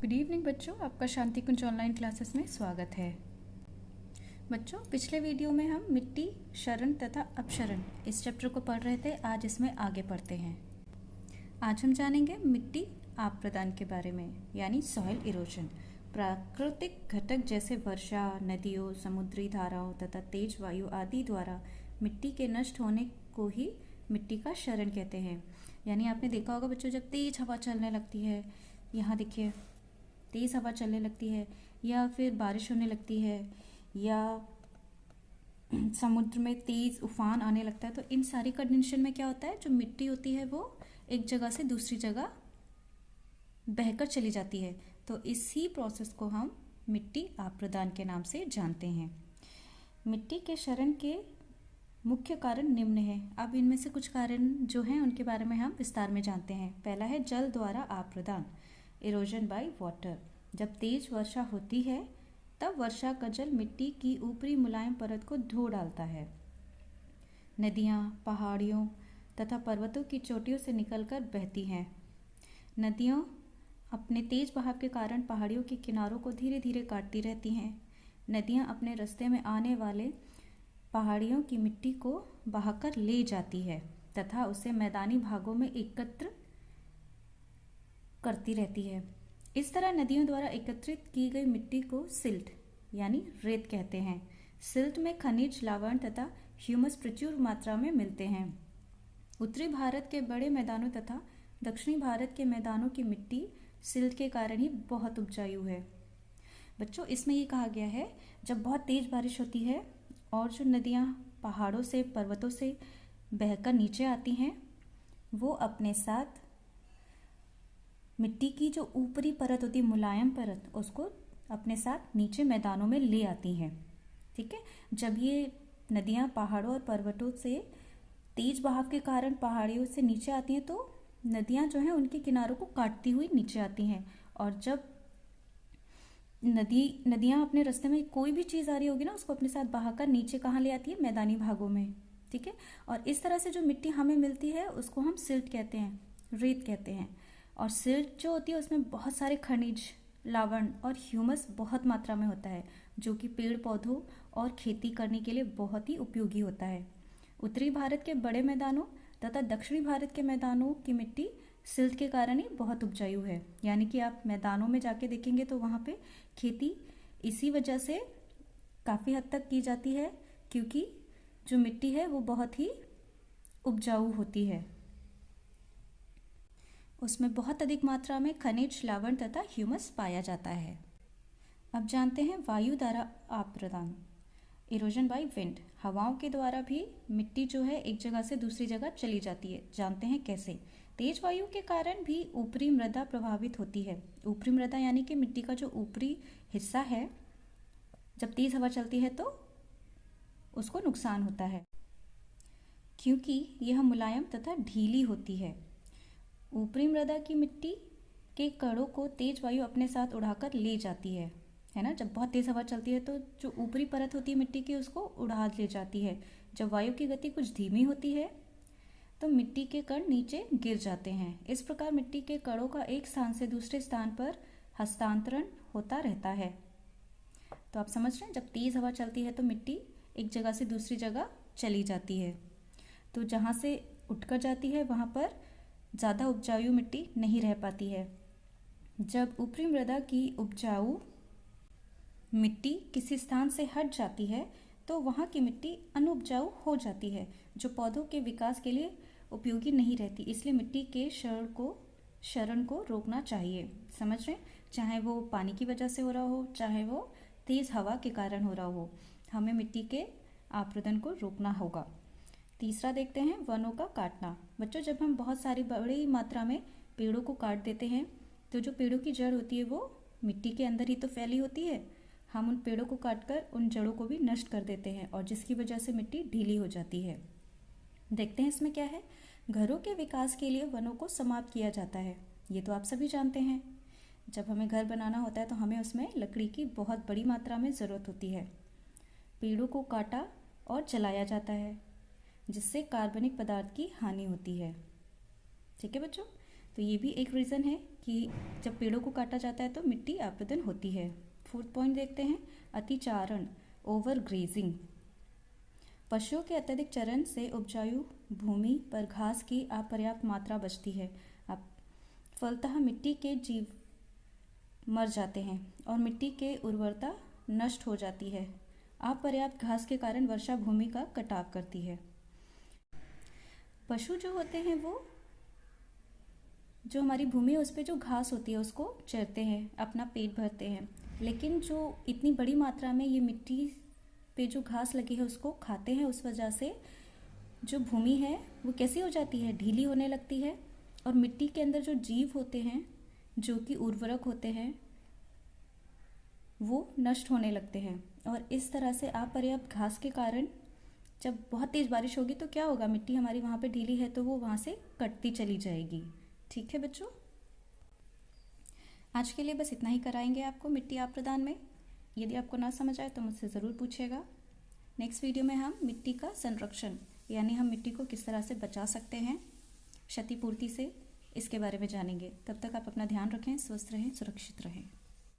Good evening बच्चों, आपका शांति कुंज online classes में स्वागत है। बच्चों, पिछले वीडियो में हम मिट्टी, क्षरण तथा अपक्षरण इस चैप्टर को पढ़ रहे थे। आज इसमें आगे पढ़ते हैं। आज हम जानेंगे मिट्टी आप प्रदान के बारे में, यानी सॉइल इरोजन। प्राकृतिक घटक जैसे वर्षा, नदियों, समुद्री धाराओं तथा तेज वायु आदि द्वारा मिट्टी के नष्ट होने को ही मिट्टी का क्षरण कहते हैं। यानी आपने देखा होगा बच्चों, जब तेज हवा चलने लगती है, यहाँ देखिए तेज़ हवा चलने लगती है, या फिर बारिश होने लगती है, या समुद्र में तेज़ उफान आने लगता है, तो इन सारी कंडीशन में क्या होता है, जो मिट्टी होती है वो एक जगह से दूसरी जगह बहकर चली जाती है। तो इसी प्रोसेस को हम मिट्टी आप प्रदान के नाम से जानते हैं। मिट्टी के क्षरण के मुख्य कारण निम्न हैं। अब इनमें से कुछ कारण जो हैं उनके बारे में हम विस्तार में जानते हैं। पहला है जल द्वारा आप प्रदान, इरोजन बाय वाटर। जब तेज वर्षा होती है तब वर्षा का जल मिट्टी की ऊपरी मुलायम परत को धो डालता है। नदियाँ, पहाड़ियों तथा पर्वतों की चोटियों से निकलकर बहती हैं। नदियों अपने तेज बहाव के कारण पहाड़ियों के किनारों को धीरे धीरे काटती रहती हैं। नदियाँ अपने रास्ते में आने वाले पहाड़ियों की मिट्टी को बहाकर ले जाती है तथा उसे मैदानी भागों में एकत्र करती रहती है। इस तरह नदियों द्वारा एकत्रित की गई मिट्टी को सिल्ट यानी रेत कहते हैं। सिल्ट में खनिज, लवण तथा ह्यूमस प्रचुर मात्रा में मिलते हैं। उत्तरी भारत के बड़े मैदानों तथा दक्षिणी भारत के मैदानों की मिट्टी सिल्ट के कारण ही बहुत उपजाऊ है। बच्चों, इसमें ये कहा गया है, जब बहुत तेज बारिश होती है और जो नदियाँ पहाड़ों से, पर्वतों से बहकर नीचे आती हैं, वो अपने साथ मिट्टी की जो ऊपरी परत होती है, मुलायम परत, उसको अपने साथ नीचे मैदानों में ले आती हैं। ठीक है। जब ये नदियाँ पहाड़ों और पर्वतों से तेज बहाव के कारण पहाड़ियों से नीचे आती हैं, तो नदियाँ जो हैं उनके किनारों को काटती हुई नीचे आती हैं। और जब नदियाँ अपने रास्ते में कोई भी चीज़ आ रही होगी ना, उसको अपने साथ बहाकर नीचे कहाँ ले आती है, मैदानी भागों में। ठीक है। और इस तरह से जो मिट्टी हमें मिलती है उसको हम सिल्ट कहते हैं, रेत कहते हैं। और सिल्ट जो होती है उसमें बहुत सारे खनिज, लवण और ह्यूमस बहुत मात्रा में होता है, जो कि पेड़ पौधों और खेती करने के लिए बहुत ही उपयोगी होता है। उत्तरी भारत के बड़े मैदानों तथा दक्षिणी भारत के मैदानों की मिट्टी सिल्ट के कारण ही बहुत उपजाऊ है। यानी कि आप मैदानों में जाके देखेंगे तो वहाँ पे खेती इसी वजह से काफ़ी हद तक की जाती है, क्योंकि जो मिट्टी है वो बहुत ही उपजाऊ होती है। उसमें बहुत अधिक मात्रा में खनिज, लवण तथा ह्यूमस पाया जाता है। अब जानते हैं वायु द्वारा आप प्रदान, इरोजन बाय विंड। हवाओं के द्वारा भी मिट्टी जो है एक जगह से दूसरी जगह चली जाती है। जानते हैं कैसे। तेज वायु के कारण भी ऊपरी मृदा प्रभावित होती है। ऊपरी मृदा यानी कि मिट्टी का जो ऊपरी हिस्सा है, जब तेज हवा चलती है तो उसको नुकसान होता है, क्योंकि यह मुलायम तथा ढीली होती है। ऊपरी मृदा की मिट्टी के कणों को तेज वायु अपने साथ उड़ाकर ले जाती है ना। जब बहुत तेज हवा चलती है तो जो ऊपरी परत होती है मिट्टी की, उसको उड़ा ले जाती है। जब वायु की गति कुछ धीमी होती है तो मिट्टी के कण नीचे गिर जाते हैं। इस प्रकार मिट्टी के कणों का एक स्थान से दूसरे स्थान पर हस्तांतरण होता रहता है। तो आप समझ रहे हैं, जब तेज हवा चलती है तो मिट्टी एक जगह से दूसरी जगह चली जाती है। तो जहाँ से उठकर जाती है वहाँ पर ज़्यादा उपजाऊ मिट्टी नहीं रह पाती है। जब ऊपरी मृदा की उपजाऊ मिट्टी किसी स्थान से हट जाती है तो वहाँ की मिट्टी अनुपजाऊ हो जाती है, जो पौधों के विकास के लिए उपयोगी नहीं रहती। इसलिए मिट्टी के क्षरण को रोकना चाहिए। समझ रहे हैं, चाहे वो पानी की वजह से हो रहा हो, चाहे वो तेज़ हवा के कारण हो रहा हो, हमें मिट्टी के आप्रदन को रोकना होगा। तीसरा देखते हैं, वनों का काटना। बच्चों, जब हम बहुत सारी बड़ी मात्रा में पेड़ों को काट देते हैं तो जो पेड़ों की जड़ होती है वो मिट्टी के अंदर ही तो फैली होती है। हम उन पेड़ों को काटकर उन जड़ों को भी नष्ट कर देते हैं, और जिसकी वजह से मिट्टी ढीली हो जाती है। देखते हैं इसमें क्या है। घरों के विकास के लिए वनों को समाप्त किया जाता है। ये तो आप सभी जानते हैं। जब हमें घर बनाना होता है तो हमें उसमें लकड़ी की बहुत बड़ी मात्रा में ज़रूरत होती है। पेड़ों को काटा और जलाया जाता है, जिससे कार्बनिक पदार्थ की हानि होती है। ठीक है बच्चों। तो ये भी एक रीज़न है कि जब पेड़ों को काटा जाता है तो मिट्टी अपरदन होती है। 4th पॉइंट देखते हैं, अतिचारण, ओवर ग्रेजिंग। पशुओं के अत्यधिक चरण से उपजाऊ भूमि पर घास की अपर्याप्त मात्रा बचती है। अब फलतः मिट्टी के जीव मर जाते हैं और मिट्टी की उर्वरता नष्ट हो जाती है। अपर्याप्त घास के कारण वर्षा भूमि का कटाव करती है। पशु जो होते हैं वो जो हमारी भूमि है उस पर जो घास होती है उसको चरते हैं, अपना पेट भरते हैं, लेकिन जो इतनी बड़ी मात्रा में ये मिट्टी पे जो घास लगी है उसको खाते हैं, उस वजह से जो भूमि है वो कैसी हो जाती है, ढीली होने लगती है और मिट्टी के अंदर जो जीव होते हैं जो कि उर्वरक होते हैं वो नष्ट होने लगते हैं। और इस तरह से अपर्याप्त घास के कारण जब बहुत तेज़ बारिश होगी तो क्या होगा, मिट्टी हमारी वहाँ पे ढीली है तो वो वहाँ से कटती चली जाएगी। ठीक है बच्चों, आज के लिए बस इतना ही कराएंगे आपको मिट्टी अप्रदान में। यदि आपको ना समझ आए तो मुझसे ज़रूर पूछिएगा। नेक्स्ट वीडियो में हम मिट्टी का संरक्षण यानी हम मिट्टी को किस तरह से बचा सकते हैं क्षतिपूर्ति से, इसके बारे में जानेंगे। तब तक आप अपना ध्यान रखें, स्वस्थ रहें, सुरक्षित रहें।